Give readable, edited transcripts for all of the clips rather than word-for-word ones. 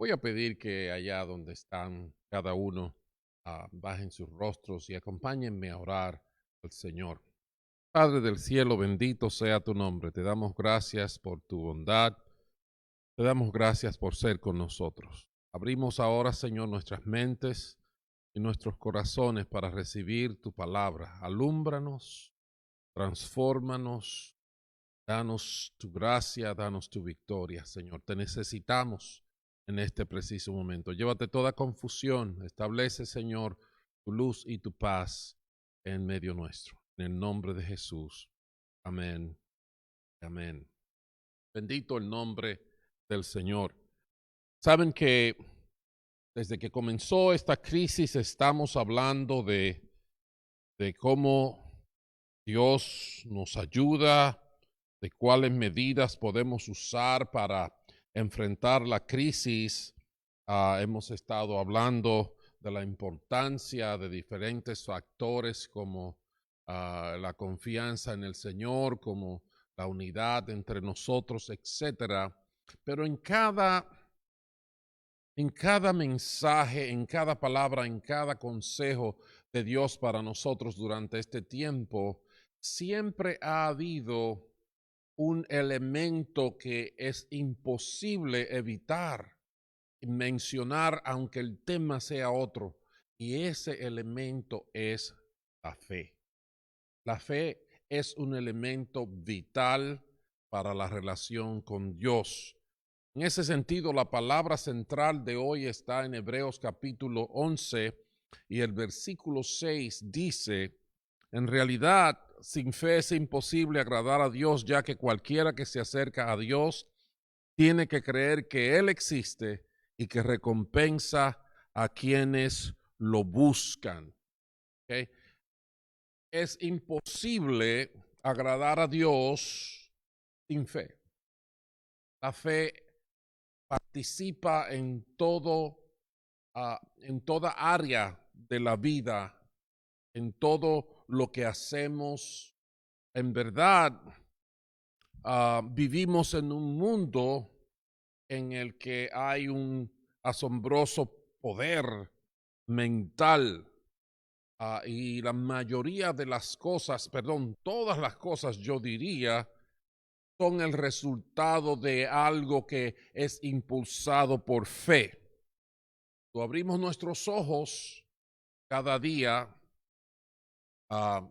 Voy a pedir que allá donde están cada uno, bajen sus rostros y acompáñenme a orar al Señor. Padre del cielo, bendito sea tu nombre. Te damos gracias por tu bondad. Te damos gracias por ser con nosotros. Abrimos ahora, Señor, nuestras mentes y nuestros corazones para recibir tu palabra. Alúmbranos, transfórmanos, danos tu gracia, danos tu victoria, Señor. Te necesitamos en este preciso momento. Llévate toda confusión. Establece, Señor, tu luz y tu paz en medio nuestro. En el nombre de Jesús. Amén. Amén. Bendito el nombre del Señor. Saben que desde que comenzó esta crisis estamos hablando de cómo Dios nos ayuda, de cuáles medidas podemos usar para enfrentar la crisis. Hemos estado hablando de la importancia de diferentes factores como la confianza en el Señor, como la unidad entre nosotros, etcétera. Pero en cada mensaje, en cada palabra, en cada consejo de Dios para nosotros durante este tiempo, siempre ha habido un elemento que es imposible evitar mencionar, aunque el tema sea otro, y ese elemento es la fe. La fe es un elemento vital para la relación con Dios. En ese sentido, la palabra central de hoy está en Hebreos capítulo 11 y el versículo 6 dice, en realidad, sin fe es imposible agradar a Dios, ya que cualquiera que se acerca a Dios tiene que creer que Él existe y que recompensa a quienes lo buscan. ¿Ok? Es imposible agradar a Dios sin fe. La fe participa en toda área de la vida, en todo lo que hacemos. En verdad, vivimos en un mundo en el que hay un asombroso poder mental, y la mayoría de las cosas, perdón, todas las cosas, yo diría, son el resultado de algo que es impulsado por fe. Cuando abrimos nuestros ojos cada día, ah,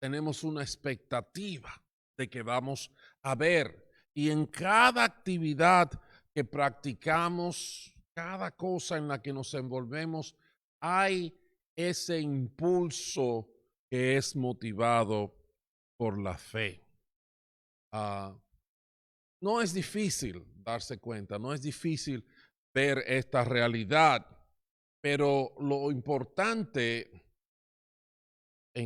tenemos una expectativa de que vamos a ver. Y en cada actividad que practicamos, cada cosa en la que nos envolvemos, hay ese impulso que es motivado por la fe. Ah, no es difícil darse cuenta, no es difícil ver esta realidad, pero lo importante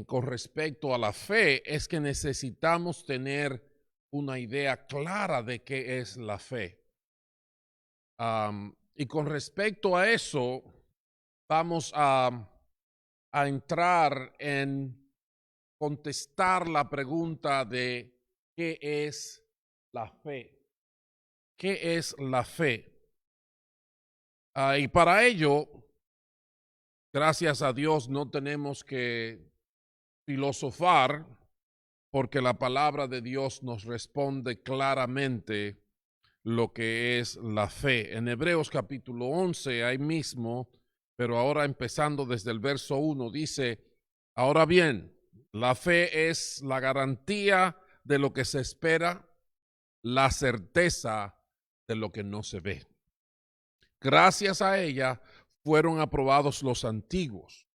con respecto a la fe es que necesitamos tener una idea clara de qué es la fe. Y con respecto a eso, vamos a entrar en contestar la pregunta de qué es la fe. ¿Qué es la fe? Y para ello, gracias a Dios, no tenemos que filosofar, porque la palabra de Dios nos responde claramente lo que es la fe. En Hebreos capítulo 11, ahí mismo, pero ahora empezando desde el verso 1, dice, ahora bien, la fe es la garantía de lo que se espera, la certeza de lo que no se ve. Gracias a ella fueron aprobados los antiguos.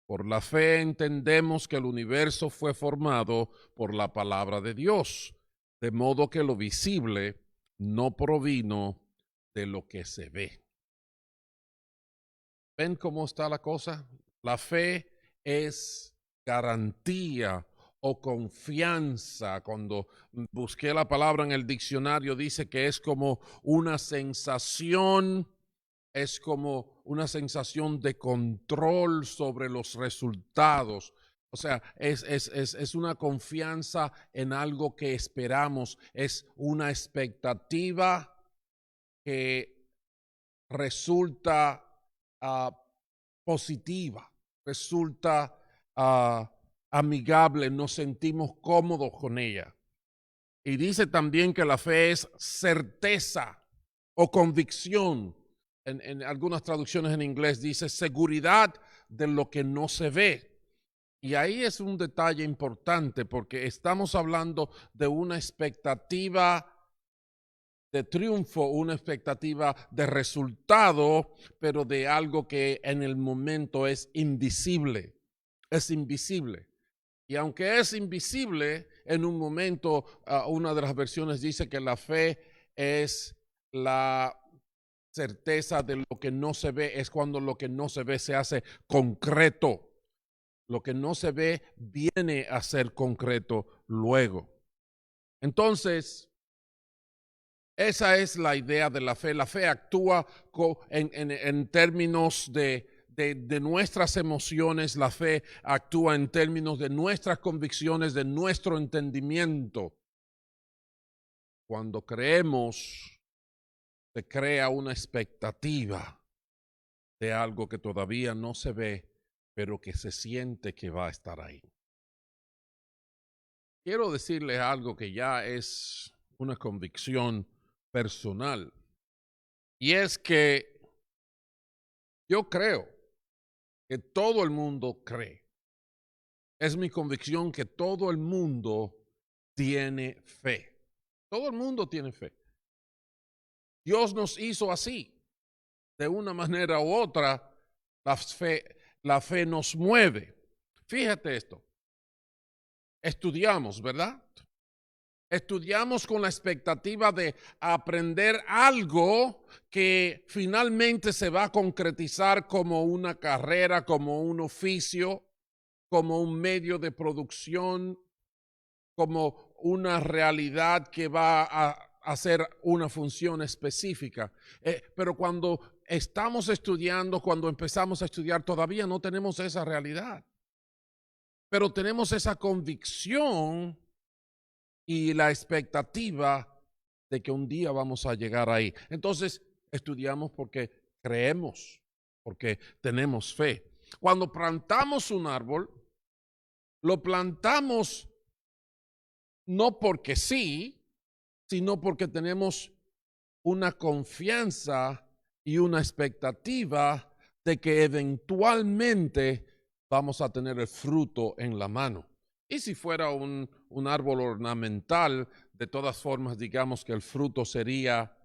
Por la fe entendemos que el universo fue formado por la palabra de Dios, de modo que lo visible no provino de lo que se ve. ¿Ven cómo está la cosa? La fe es garantía o confianza. Cuando busqué la palabra en el diccionario, dice que es como una sensación, es como una sensación de control sobre los resultados. O sea, es una confianza en algo que esperamos, es una expectativa que resulta positiva, resulta amigable, nos sentimos cómodos con ella. Y dice también que la fe es certeza o convicción. En algunas traducciones en inglés dice seguridad de lo que no se ve. Y ahí es un detalle importante porque estamos hablando de una expectativa de triunfo, una expectativa de resultado, pero de algo que en el momento es invisible. Es invisible. Y aunque es invisible, en un momento, una de las versiones dice que la fe es la certeza de lo que no se ve, es cuando lo que no se ve se hace concreto. Lo que no se ve viene a ser concreto luego. Entonces, esa es la idea de la fe. La fe actúa en términos de nuestras emociones, la fe actúa en términos de nuestras convicciones, de nuestro entendimiento. Cuando creemos, se crea una expectativa de algo que todavía no se ve, pero que se siente que va a estar ahí. Quiero decirles algo que ya es una convicción personal, y es que yo creo que todo el mundo cree. Es mi convicción que todo el mundo tiene fe. Todo el mundo tiene fe. Dios nos hizo así. De una manera u otra, la fe nos mueve. Fíjate esto. Estudiamos, ¿verdad? Estudiamos con la expectativa de aprender algo que finalmente se va a concretizar como una carrera, como un oficio, como un medio de producción, como una realidad que va a hacer una función específica. Pero cuando estamos estudiando, cuando empezamos a estudiar, todavía no tenemos esa realidad. Pero tenemos esa convicción y la expectativa de que un día vamos a llegar ahí. Entonces, estudiamos porque creemos, porque tenemos fe. Cuando plantamos un árbol, lo plantamos no porque sí, sino porque tenemos una confianza y una expectativa de que eventualmente vamos a tener el fruto en la mano. Y si fuera un árbol ornamental, de todas formas, digamos que el fruto sería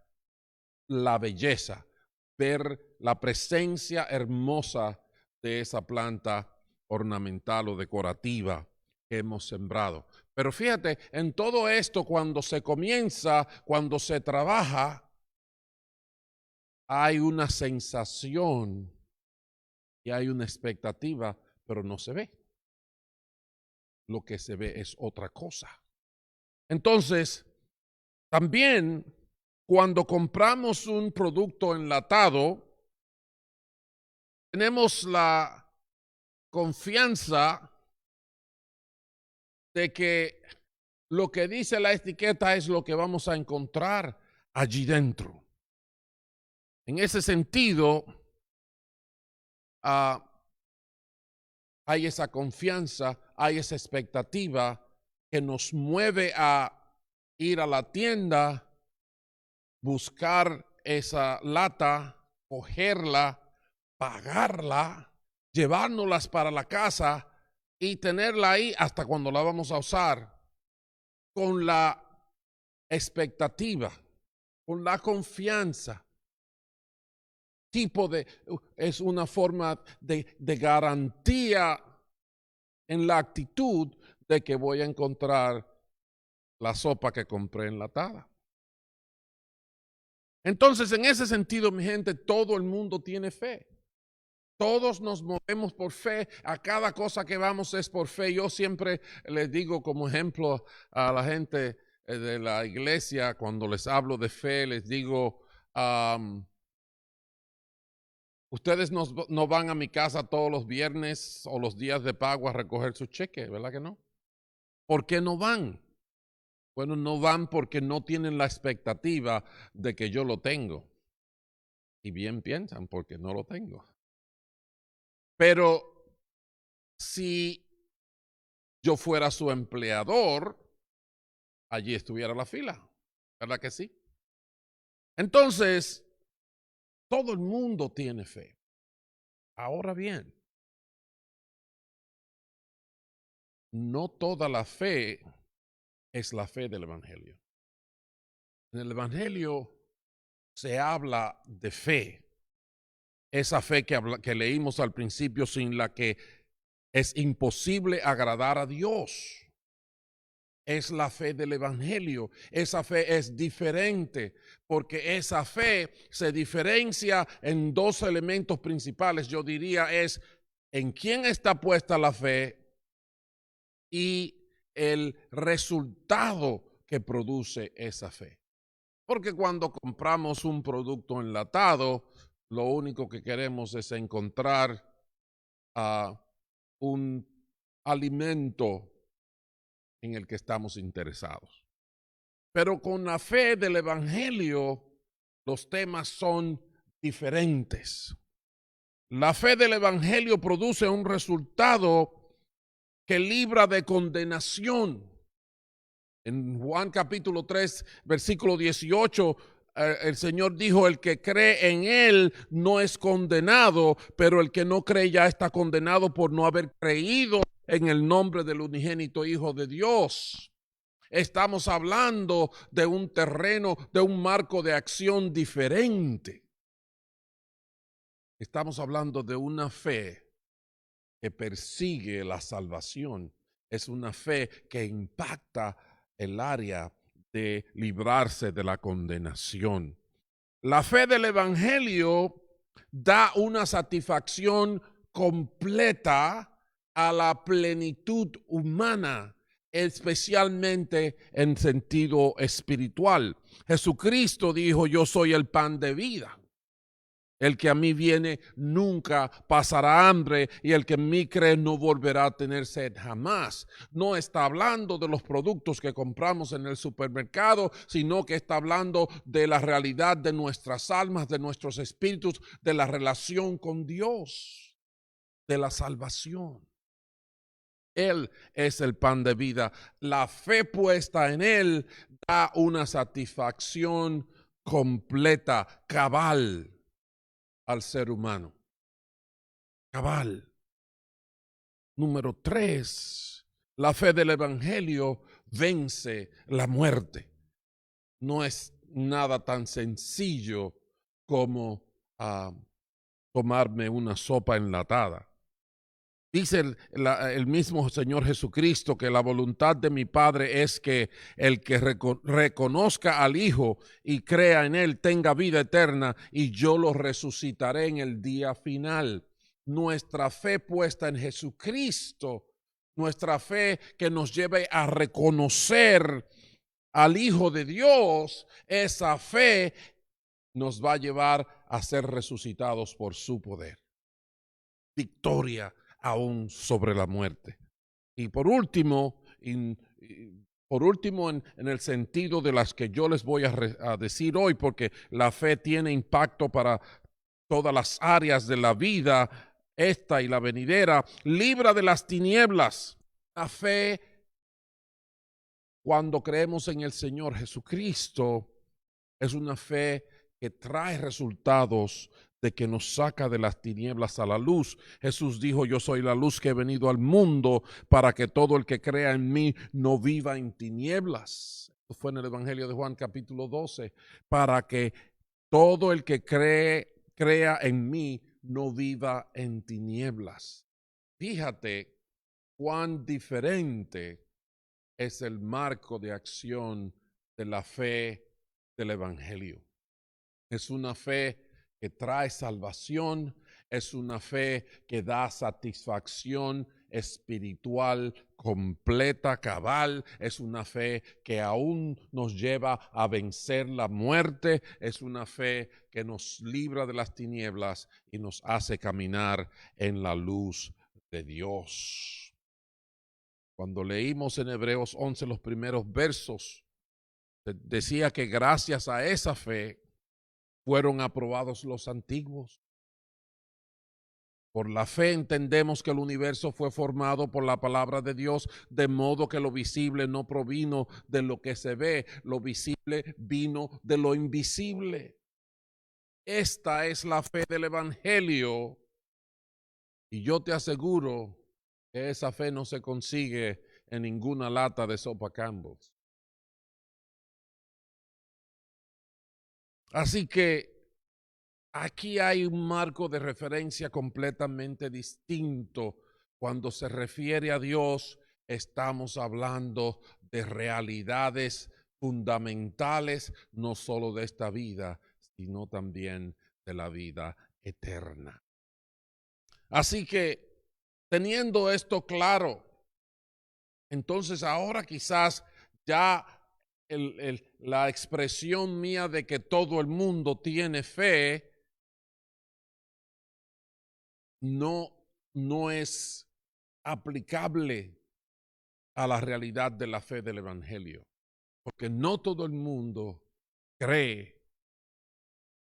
la belleza, ver la presencia hermosa de esa planta ornamental o decorativa que hemos sembrado. Pero fíjate, en todo esto, cuando se comienza, cuando se trabaja, hay una sensación y hay una expectativa, pero no se ve. Lo que se ve es otra cosa. Entonces, también cuando compramos un producto enlatado, tenemos la confianza de que lo que dice la etiqueta es lo que vamos a encontrar allí dentro. En ese sentido, hay esa confianza, hay esa expectativa que nos mueve a ir a la tienda, buscar esa lata, cogerla, pagarla, llevárnoslas para la casa y tenerla ahí hasta cuando la vamos a usar, con la expectativa, con la confianza. Es una forma de garantía en la actitud de que voy a encontrar la sopa que compré enlatada. Entonces, en ese sentido, mi gente, todo el mundo tiene fe. Todos nos movemos por fe, a cada cosa que vamos es por fe. Yo siempre les digo como ejemplo a la gente de la iglesia, cuando les hablo de fe, les digo, ustedes no van a mi casa todos los viernes o los días de pago a recoger su cheque, ¿verdad que no? ¿Por qué no van? Bueno, no van porque no tienen la expectativa de que yo lo tengo. Y bien piensan porque no lo tengo. Pero si yo fuera su empleador, allí estuviera la fila, ¿verdad que sí? Entonces, todo el mundo tiene fe. Ahora bien, no toda la fe es la fe del Evangelio. En el Evangelio se habla de fe, esa fe que leímos al principio, sin la que es imposible agradar a Dios. Es la fe del Evangelio. Esa fe es diferente porque esa fe se diferencia en dos elementos principales. Yo diría es en quién está puesta la fe y el resultado que produce esa fe. Porque cuando compramos un producto enlatado, lo único que queremos es encontrar un alimento en el que estamos interesados. Pero con la fe del Evangelio, los temas son diferentes. La fe del Evangelio produce un resultado que libra de condenación. En Juan capítulo 3, versículo 18, el Señor dijo, el que cree en Él no es condenado, pero el que no cree ya está condenado por no haber creído en el nombre del unigénito Hijo de Dios. Estamos hablando de un terreno, de un marco de acción diferente. Estamos hablando de una fe que persigue la salvación. Es una fe que impacta el área de librarse de la condenación. La fe del Evangelio da una satisfacción completa a la plenitud humana, especialmente en sentido espiritual. Jesucristo dijo, yo soy el pan de vida. El que a mí viene nunca pasará hambre y el que en mí cree no volverá a tener sed jamás. No está hablando de los productos que compramos en el supermercado, sino que está hablando de la realidad de nuestras almas, de nuestros espíritus, de la relación con Dios, de la salvación. Él es el pan de vida. La fe puesta en Él da una satisfacción completa, cabal al ser humano. Cabal. Número 3, la fe del Evangelio vence la muerte. No es nada tan sencillo como tomarme una sopa enlatada. Dice el mismo Señor Jesucristo que la voluntad de mi Padre es que el que reconozca al Hijo y crea en Él tenga vida eterna y yo lo resucitaré en el día final. Nuestra fe puesta en Jesucristo, nuestra fe que nos lleve a reconocer al Hijo de Dios, esa fe nos va a llevar a ser resucitados por su poder. Victoria aún sobre la muerte. Y por último, en el sentido de las que yo les voy a decir hoy, porque la fe tiene impacto para todas las áreas de la vida, esta y la venidera, libra de las tinieblas. La fe, cuando creemos en el Señor Jesucristo, es una fe que trae resultados de que nos saca de las tinieblas a la luz. Jesús dijo, yo soy la luz que he venido al mundo para que todo el que crea en mí no viva en tinieblas. Esto fue en el Evangelio de Juan capítulo 12, para que todo el que crea en mí no viva en tinieblas. Fíjate cuán diferente es el marco de acción de la fe del Evangelio. Es una fe que trae salvación, es una fe que da satisfacción espiritual completa, cabal, es una fe que aún nos lleva a vencer la muerte, es una fe que nos libra de las tinieblas y nos hace caminar en la luz de Dios. Cuando leímos en Hebreos 11 los primeros versos, decía que gracias a esa fe fueron aprobados los antiguos. Por la fe entendemos que el universo fue formado por la palabra de Dios, de modo que lo visible no provino de lo que se ve, lo visible vino de lo invisible. Esta es la fe del Evangelio, y yo te aseguro que esa fe no se consigue en ninguna lata de sopa Campbell's. Así que aquí hay un marco de referencia completamente distinto. Cuando se refiere a Dios, estamos hablando de realidades fundamentales, no solo de esta vida, sino también de la vida eterna. Así que, teniendo esto claro, entonces ahora quizás ya la expresión mía de que todo el mundo tiene fe no es aplicable a la realidad de la fe del Evangelio, porque no todo el mundo cree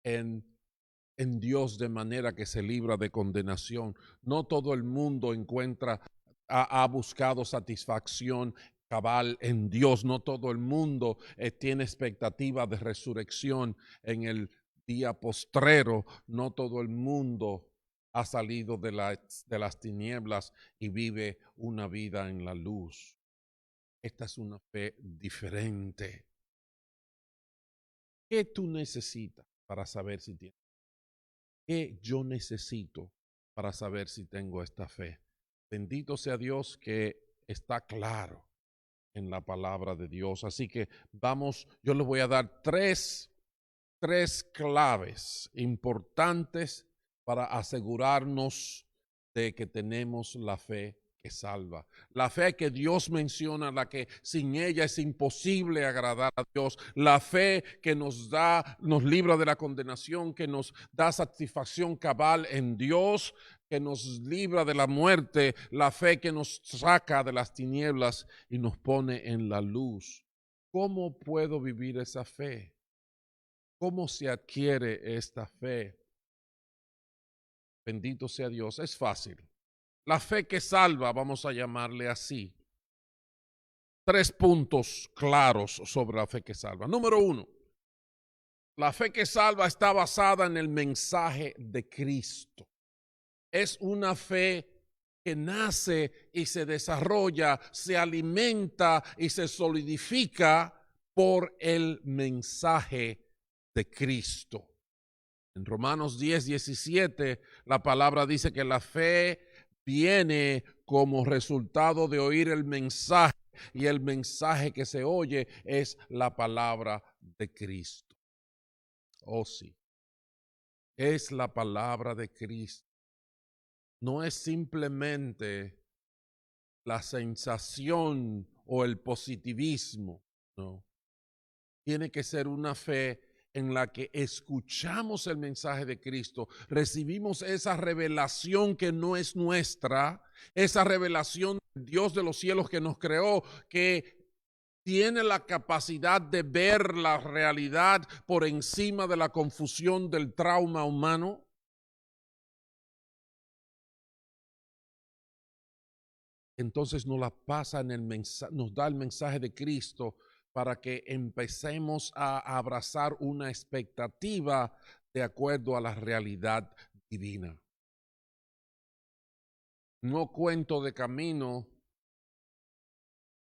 en Dios de manera que se libra de condenación. No todo el mundo ha buscado satisfacción cabal en Dios. No todo el mundo tiene expectativa de resurrección en el día postrero. No todo el mundo ha salido de las tinieblas y vive una vida en la luz. Esta es una fe diferente. ¿Qué tú necesitas para saber si tienes? ¿Qué yo necesito para saber si tengo esta fe? Bendito sea Dios que está claro en la palabra de Dios. Así que yo les voy a dar tres claves importantes para asegurarnos de que tenemos la fe que salva. La fe que Dios menciona, la que sin ella es imposible agradar a Dios. La fe que nos libra de la condenación, que nos da satisfacción cabal en Dios, que nos libra de la muerte. La fe que nos saca de las tinieblas y nos pone en la luz. ¿Cómo puedo vivir esa fe? ¿Cómo se adquiere esta fe? Bendito sea Dios, es fácil. La fe que salva, vamos a llamarle así. 3 puntos claros sobre la fe que salva. Número 1, la fe que salva está basada en el mensaje de Cristo. Es una fe que nace y se desarrolla, se alimenta y se solidifica por el mensaje de Cristo. En Romanos 10:17, la palabra dice que la fe viene como resultado de oír el mensaje, y el mensaje que se oye es la palabra de Cristo. Oh, sí, es la palabra de Cristo. No es simplemente la sensación o el positivismo, no. Tiene que ser una fe en la que escuchamos el mensaje de Cristo, recibimos esa revelación que no es nuestra, esa revelación de Dios de los cielos que nos creó, que tiene la capacidad de ver la realidad por encima de la confusión del trauma humano. Entonces nos la pasa nos da el mensaje de Cristo para que empecemos a abrazar una expectativa de acuerdo a la realidad divina. No cuento de camino,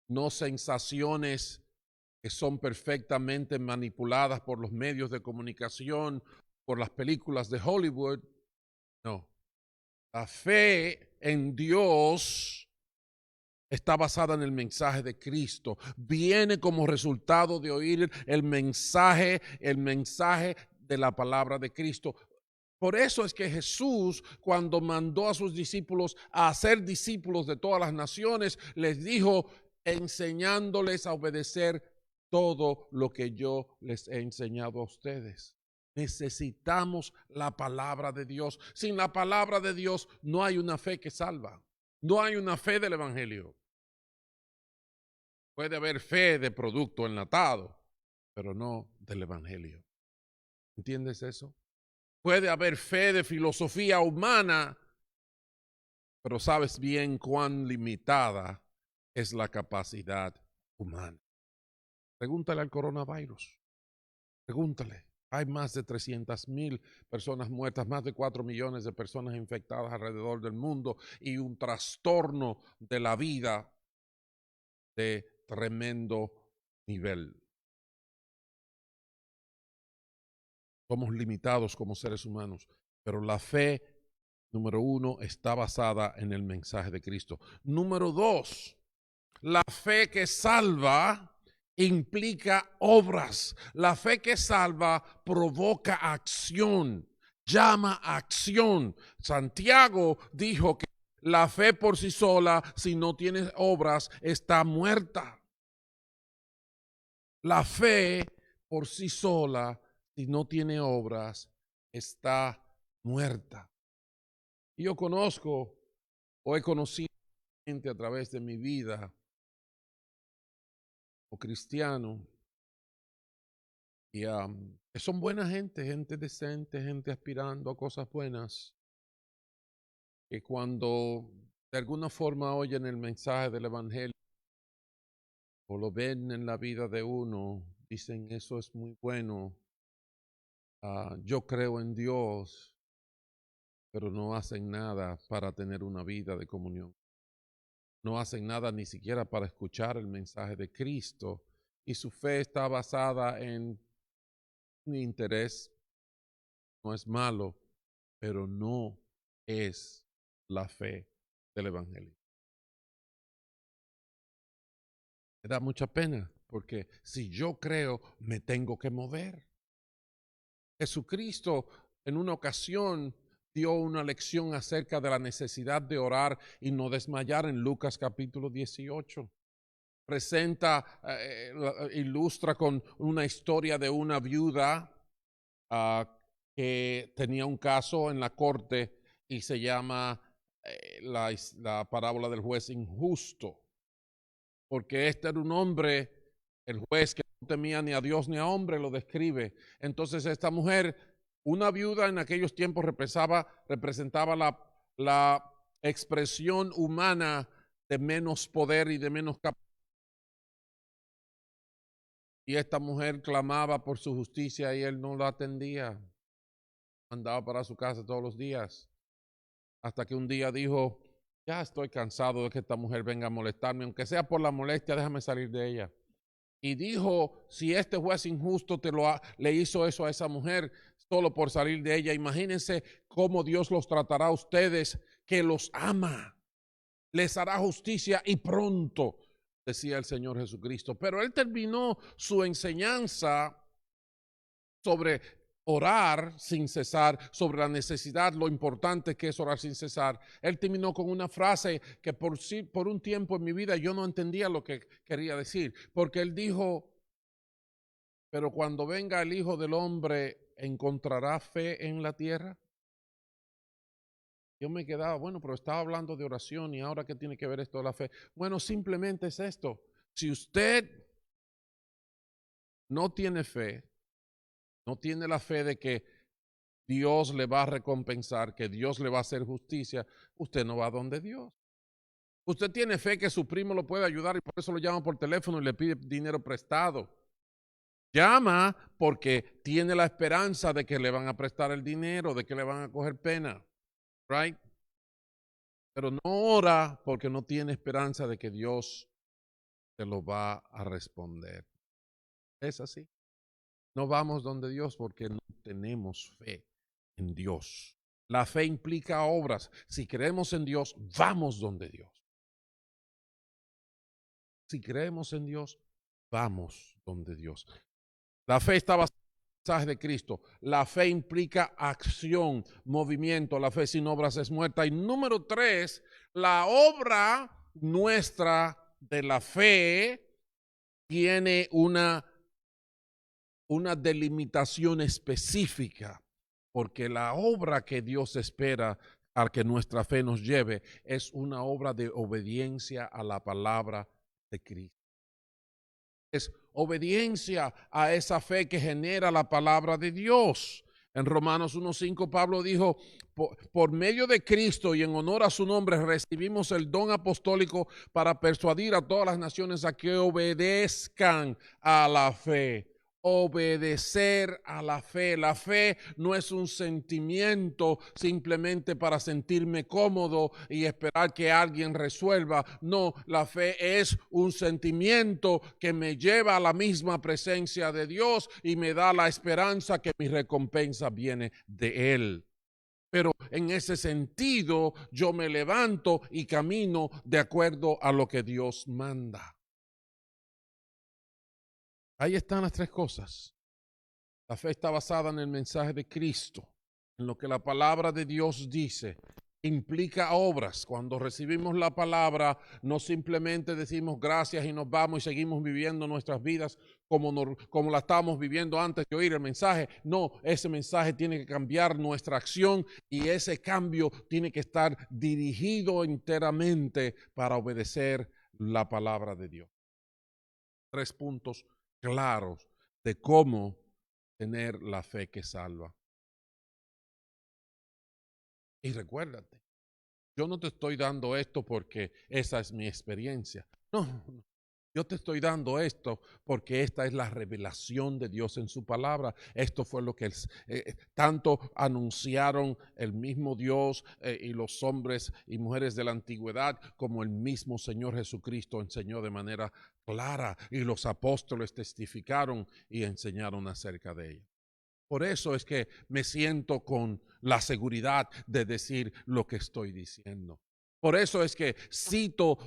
no sensaciones que son perfectamente manipuladas por los medios de comunicación, por las películas de Hollywood. No. La fe en Dios está basada en el mensaje de Cristo. Viene como resultado de oír el mensaje de la palabra de Cristo. Por eso es que Jesús, cuando mandó a sus discípulos a ser discípulos de todas las naciones, les dijo, enseñándoles a obedecer todo lo que yo les he enseñado a ustedes. Necesitamos la palabra de Dios. Sin la palabra de Dios no hay una fe que salva. No hay una fe del Evangelio. Puede haber fe de producto enlatado, pero no del Evangelio. ¿Entiendes eso? Puede haber fe de filosofía humana, pero sabes bien cuán limitada es la capacidad humana. Pregúntale al coronavirus. Pregúntale. Hay más de 300,000 personas muertas, más de 4 millones de personas infectadas alrededor del mundo y un trastorno de la vida de tremendo nivel. Somos limitados como seres humanos, pero la fe, número uno, está basada en el mensaje de Cristo. Número dos, la fe que salva implica obras. La fe que salva provoca acción, llama a acción. Santiago dijo que la fe por sí sola, si no tiene obras, está muerta. La fe por sí sola, si no tiene obras, está muerta. Yo conozco o he conocido gente a través de mi vida o cristiano y que son buena gente, gente decente, gente aspirando a cosas buenas, que cuando de alguna forma oyen el mensaje del evangelio o lo ven en la vida de uno, dicen eso es muy bueno, yo creo en Dios, pero no hacen nada para tener una vida de comunión. No hacen nada ni siquiera para escuchar el mensaje de Cristo y su fe está basada en un interés. No es malo, pero no es la fe del evangelio. Me da mucha pena porque si yo creo, me tengo que mover. Jesucristo en una ocasión dio una lección acerca de la necesidad de orar y no desmayar en Lucas capítulo 18. Presenta, ilustra con una historia de una viuda que tenía un caso en la corte y se llama la parábola del juez injusto, porque este era un hombre, el juez que no temía ni a Dios ni a hombre, lo describe. Entonces esta mujer, una viuda en aquellos tiempos representaba la expresión humana de menos poder y de menos capacidad. Y esta mujer clamaba por su justicia y él no la atendía. Andaba para su casa todos los días. Hasta que un día dijo, ya estoy cansado de que esta mujer venga a molestarme, aunque sea por la molestia, déjame salir de ella. Y dijo, si este juez injusto le hizo eso a esa mujer solo por salir de ella, imagínense cómo Dios los tratará a ustedes, que los ama. Les hará justicia y pronto, decía el Señor Jesucristo. Pero él terminó su enseñanza sobre orar sin cesar, sobre la necesidad, lo importante que es orar sin cesar. Él terminó con una frase que por un tiempo en mi vida yo no entendía lo que quería decir, porque él dijo, pero cuando venga el Hijo del Hombre, ¿encontrará fe en la tierra? Yo me quedaba, bueno, pero estaba hablando de oración y ahora ¿qué tiene que ver esto de la fe? Bueno, simplemente es esto. Si usted no tiene fe, no tiene la fe de que Dios le va a recompensar, que Dios le va a hacer justicia, usted no va a donde Dios. Usted tiene fe que su primo lo puede ayudar y por eso lo llama por teléfono y le pide dinero prestado. Llama porque tiene la esperanza de que le van a prestar el dinero, de que le van a coger pena. Right? Pero no ora porque no tiene esperanza de que Dios te lo va a responder. Es así. No vamos donde Dios porque no tenemos fe en Dios. La fe implica obras. Si creemos en Dios, vamos donde Dios. Si creemos en Dios, vamos donde Dios. La fe está basada en el mensaje de Cristo. La fe implica acción, movimiento. La fe sin obras es muerta. Y número 3, la obra nuestra de la fe tiene una delimitación específica, porque la obra que Dios espera a que nuestra fe nos lleve es una obra de obediencia a la palabra de Cristo. Es obediencia a esa fe que genera la palabra de Dios. En Romanos 1:5 Pablo dijo, por medio de Cristo y en honor a su nombre recibimos el don apostólico para persuadir a todas las naciones a que obedezcan a la fe. Obedecer a la fe. La fe no es un sentimiento simplemente para sentirme cómodo y esperar que alguien resuelva. No, la fe es un sentimiento que me lleva a la misma presencia de Dios y me da la esperanza que mi recompensa viene de Él. Pero en ese sentido yo me levanto y camino de acuerdo a lo que Dios manda. Ahí están las tres cosas. La fe está basada en el mensaje de Cristo, en lo que la palabra de Dios dice. Implica obras. Cuando recibimos la palabra, no simplemente decimos gracias y nos vamos y seguimos viviendo nuestras vidas como la estábamos viviendo antes de oír el mensaje. No, ese mensaje tiene que cambiar nuestra acción y ese cambio tiene que estar dirigido enteramente para obedecer la palabra de Dios. 3 puntos claros de cómo tener la fe que salva. Y recuérdate, yo no te estoy dando esto porque esa es mi experiencia. No, yo te estoy dando esto porque esta es la revelación de Dios en su palabra. Esto fue lo que tanto anunciaron el mismo Dios y los hombres y mujeres de la antigüedad, como el mismo Señor Jesucristo enseñó de manera clara y los apóstoles testificaron y enseñaron acerca de ella. Por eso es que me siento con la seguridad de decir lo que estoy diciendo. Por eso es que cito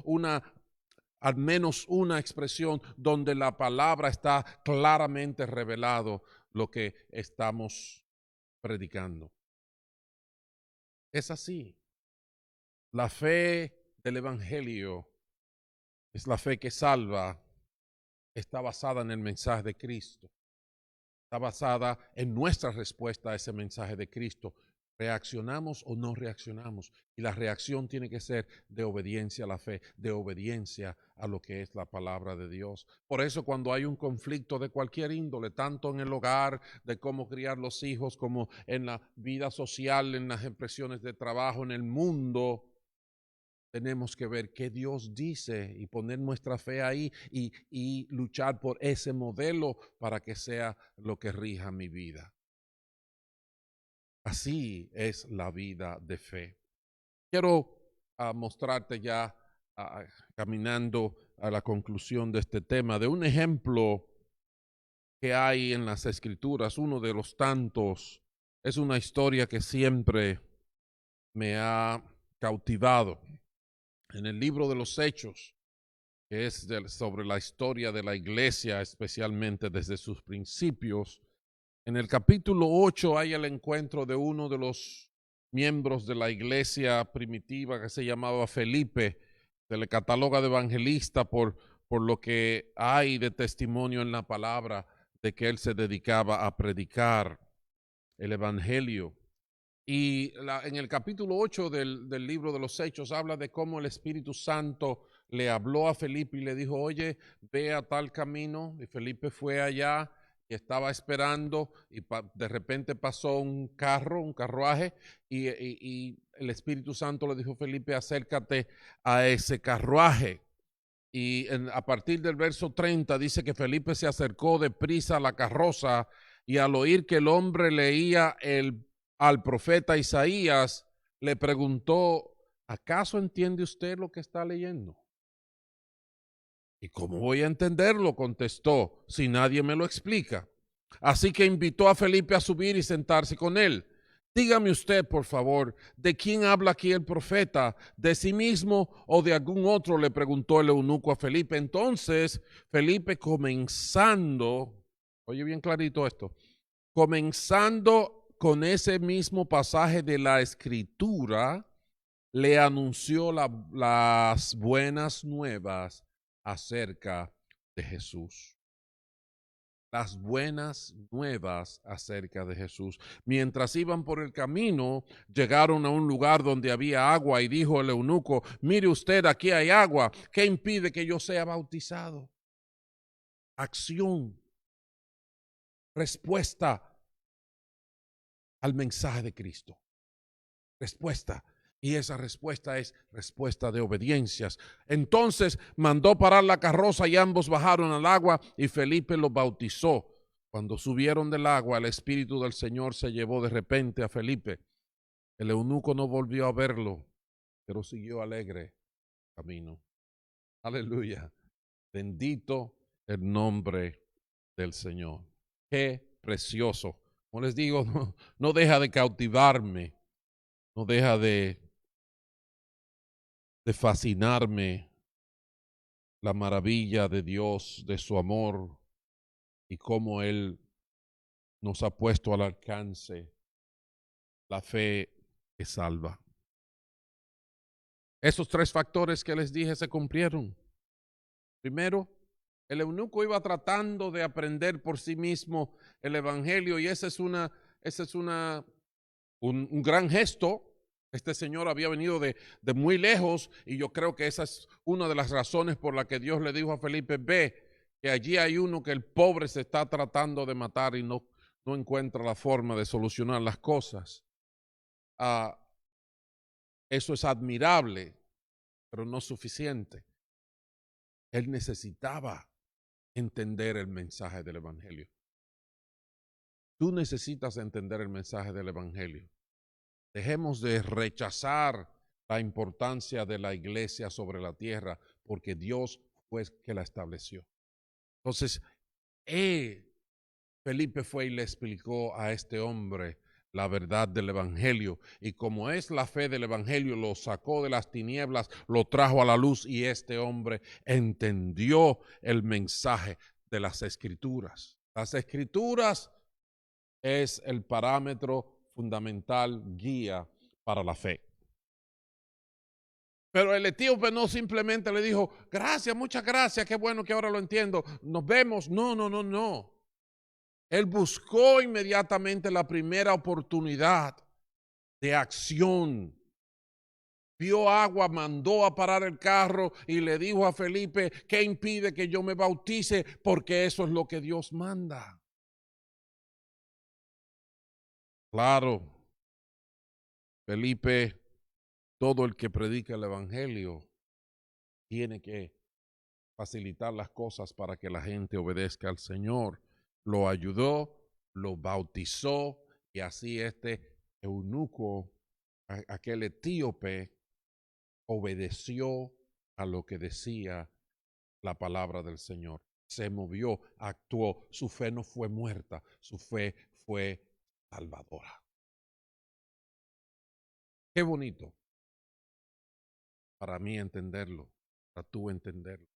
al menos una expresión donde la palabra está claramente revelado lo que estamos predicando. Es así. La fe del Evangelio es la fe que salva. Está basada en el mensaje de Cristo. Está basada en nuestra respuesta a ese mensaje de Cristo. ¿Reaccionamos o no reaccionamos? Y la reacción tiene que ser de obediencia a la fe, de obediencia a lo que es la palabra de Dios. Por eso cuando hay un conflicto de cualquier índole, tanto en el hogar, de cómo criar los hijos, como en la vida social, en las expresiones de trabajo, en el mundo, tenemos que ver qué Dios dice y poner nuestra fe ahí y luchar por ese modelo para que sea lo que rija mi vida. Así es la vida de fe. Quiero mostrarte ya caminando a la conclusión de este tema, de un ejemplo que hay en las Escrituras, uno de los tantos. Es una historia que siempre me ha cautivado. En el libro de los Hechos, que es sobre la historia de la iglesia, especialmente desde sus principios, en el capítulo 8 hay el encuentro de uno de los miembros de la iglesia primitiva que se llamaba Felipe. Se le cataloga de evangelista por lo que hay de testimonio en la palabra de que él se dedicaba a predicar el evangelio. Y en el capítulo 8 del libro de los Hechos habla de cómo el Espíritu Santo le habló a Felipe y le dijo, oye, ve a tal camino. Y Felipe fue allá y estaba esperando y de repente pasó un carruaje y el Espíritu Santo le dijo a Felipe, acércate a ese carruaje. Y a partir del verso 30 dice que Felipe se acercó deprisa a la carroza y al oír que el hombre leía al profeta Isaías, le preguntó, ¿acaso entiende usted lo que está leyendo? ¿Y cómo voy a entenderlo? Contestó, si nadie me lo explica. Así que invitó a Felipe a subir y sentarse con él. Dígame usted, por favor, ¿de quién habla aquí el profeta? ¿De sí mismo o de algún otro? Le preguntó el eunuco a Felipe. Entonces, Felipe comenzando, oye bien clarito esto, comenzando con ese mismo pasaje de la Escritura, le anunció las buenas nuevas acerca de Jesús. Las buenas nuevas acerca de Jesús. Mientras iban por el camino, llegaron a un lugar donde había agua y dijo el eunuco, mire usted, aquí hay agua, ¿qué impide que yo sea bautizado? acción, respuesta al mensaje de Cristo. Respuesta. Y esa respuesta es respuesta de obediencias. Entonces mandó parar la carroza y ambos bajaron al agua y Felipe los bautizó. Cuando subieron del agua, el Espíritu del Señor se llevó de repente a Felipe. El eunuco no volvió a verlo, pero siguió alegre camino. Aleluya. Bendito el nombre del Señor. Qué precioso. Como les digo, no deja de cautivarme, no deja de fascinarme la maravilla de Dios, de su amor y cómo Él nos ha puesto al alcance la fe que salva. Esos tres factores que les dije se cumplieron. Primero, el eunuco iba tratando de aprender por sí mismo el evangelio y ese es un gran gesto. Este señor había venido de muy lejos y yo creo que esa es una de las razones por la que Dios le dijo a Felipe, ve, que allí hay uno que el pobre se está tratando de matar y no encuentra la forma de solucionar las cosas. Eso es admirable, pero no suficiente. Él necesitaba entender el mensaje del evangelio. Tú necesitas entender el mensaje del evangelio. Dejemos de rechazar la importancia de la iglesia sobre la tierra, porque Dios fue que la estableció. Entonces, Felipe fue y le explicó a este hombre la verdad del evangelio, y como es la fe del evangelio, lo sacó de las tinieblas, lo trajo a la luz, y este hombre entendió el mensaje de las escrituras. Las escrituras es el parámetro fundamental, guía para la fe. Pero el etíope no simplemente le dijo, gracias, muchas gracias, qué bueno que ahora lo entiendo, nos vemos. No. Él buscó inmediatamente la primera oportunidad de acción. Vio agua, mandó a parar el carro y le dijo a Felipe, ¿qué impide que yo me bautice? Porque eso es lo que Dios manda. Claro, Felipe, todo el que predica el evangelio tiene que facilitar las cosas para que la gente obedezca al Señor. Lo ayudó, lo bautizó y así este eunuco, aquel etíope, obedeció a lo que decía la palabra del Señor. Se movió, actuó. Su fe no fue muerta, su fe fue salvadora. Qué bonito para mí entenderlo, para tú entenderlo.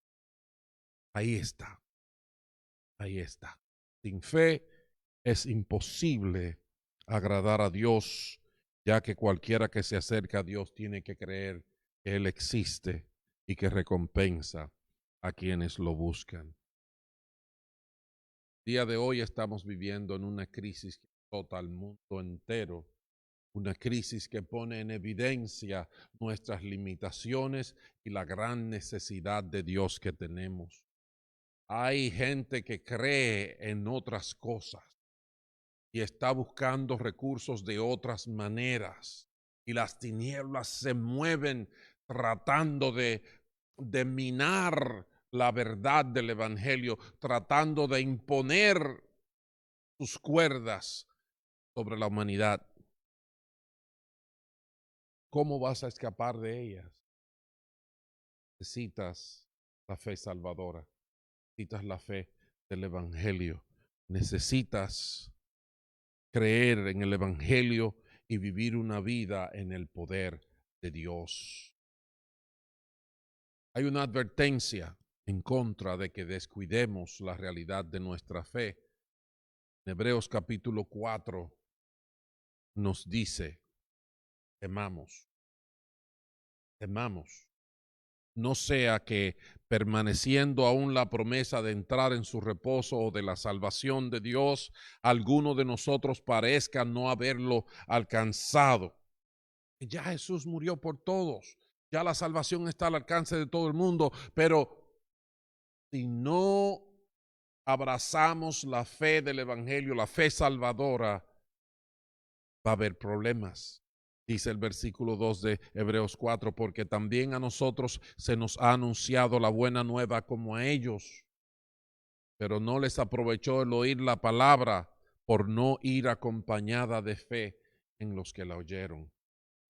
Ahí está, ahí está. Sin fe es imposible agradar a Dios, ya que cualquiera que se acerca a Dios tiene que creer que Él existe y que recompensa a quienes lo buscan. El día de hoy estamos viviendo en una crisis que azota al mundo entero, una crisis que pone en evidencia nuestras limitaciones y la gran necesidad de Dios que tenemos. Hay gente que cree en otras cosas y está buscando recursos de otras maneras. Y las tinieblas se mueven tratando de minar la verdad del evangelio, tratando de imponer sus cuerdas sobre la humanidad. ¿Cómo vas a escapar de ellas? Necesitas la fe salvadora, necesitas la fe del evangelio, necesitas creer en el evangelio y vivir una vida en el poder de Dios. Hay una advertencia en contra de que descuidemos la realidad de nuestra fe. En Hebreos capítulo 4 nos dice, temamos, no sea que permaneciendo aún la promesa de entrar en su reposo o de la salvación de Dios, alguno de nosotros parezca no haberlo alcanzado. Ya Jesús murió por todos, ya la salvación está al alcance de todo el mundo, pero si no abrazamos la fe del Evangelio, la fe salvadora, va a haber problemas. Dice el versículo 2 de Hebreos 4, porque también a nosotros se nos ha anunciado la buena nueva como a ellos, pero no les aprovechó el oír la palabra por no ir acompañada de fe en los que la oyeron.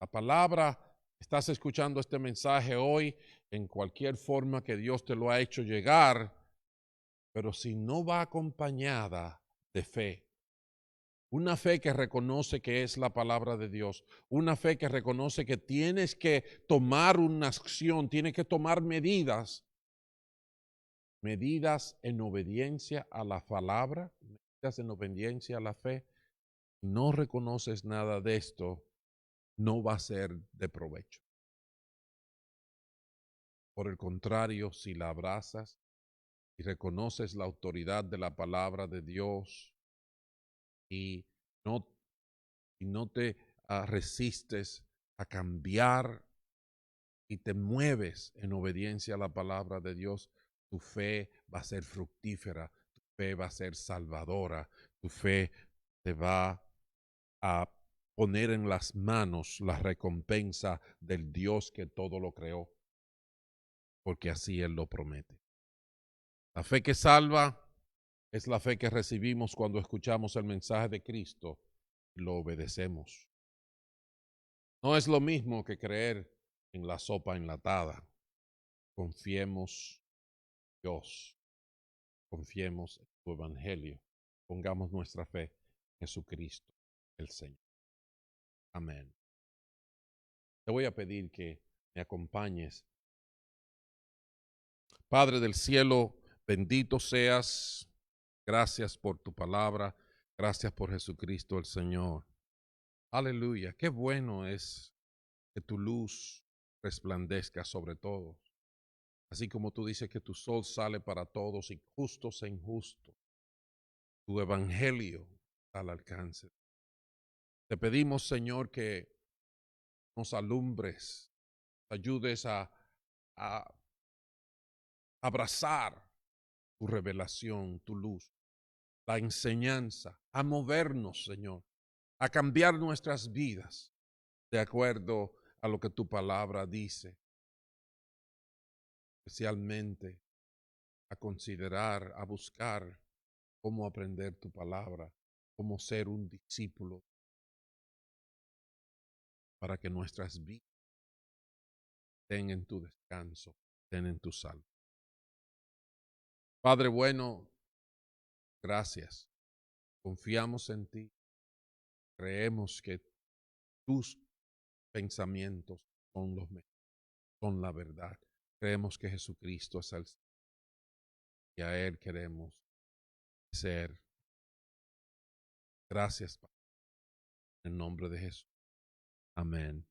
La palabra, estás escuchando este mensaje hoy en cualquier forma que Dios te lo ha hecho llegar, pero si no va acompañada de fe, una fe que reconoce que es la palabra de Dios, una fe que reconoce que tienes que tomar una acción, tienes que tomar medidas en obediencia a la palabra, medidas en obediencia a la fe, no reconoces nada de esto, no va a ser de provecho. Por el contrario, si la abrazas y reconoces la autoridad de la palabra de Dios y no, no te resistes a cambiar y te mueves en obediencia a la palabra de Dios, tu fe va a ser fructífera, tu fe va a ser salvadora, tu fe te va a poner en las manos la recompensa del Dios que todo lo creó, porque así Él lo promete. La fe que salva es la fe que recibimos cuando escuchamos el mensaje de Cristo y lo obedecemos. No es lo mismo que creer en la sopa enlatada. Confiemos en Dios, confiemos en su evangelio, pongamos nuestra fe en Jesucristo, el Señor. Amén. Te voy a pedir que me acompañes. Padre del cielo, bendito seas. Gracias por tu palabra. Gracias por Jesucristo el Señor. Aleluya. Qué bueno es que tu luz resplandezca sobre todos. Así como tú dices que tu sol sale para todos, y justos e injustos. Tu evangelio está al alcance. Te pedimos, Señor, que nos alumbres, ayudes a abrazar tu revelación, tu luz, la enseñanza, a movernos, Señor, a cambiar nuestras vidas de acuerdo a lo que tu palabra dice, especialmente a considerar, a buscar cómo aprender tu palabra, cómo ser un discípulo, para que nuestras vidas estén en tu descanso, estén en tu salvo. Padre bueno, gracias. Confiamos en ti. Creemos que tus pensamientos son los mejores, son la verdad. Creemos que Jesucristo es el Señor y a Él queremos ser. Gracias, Padre. En nombre de Jesús. Amén.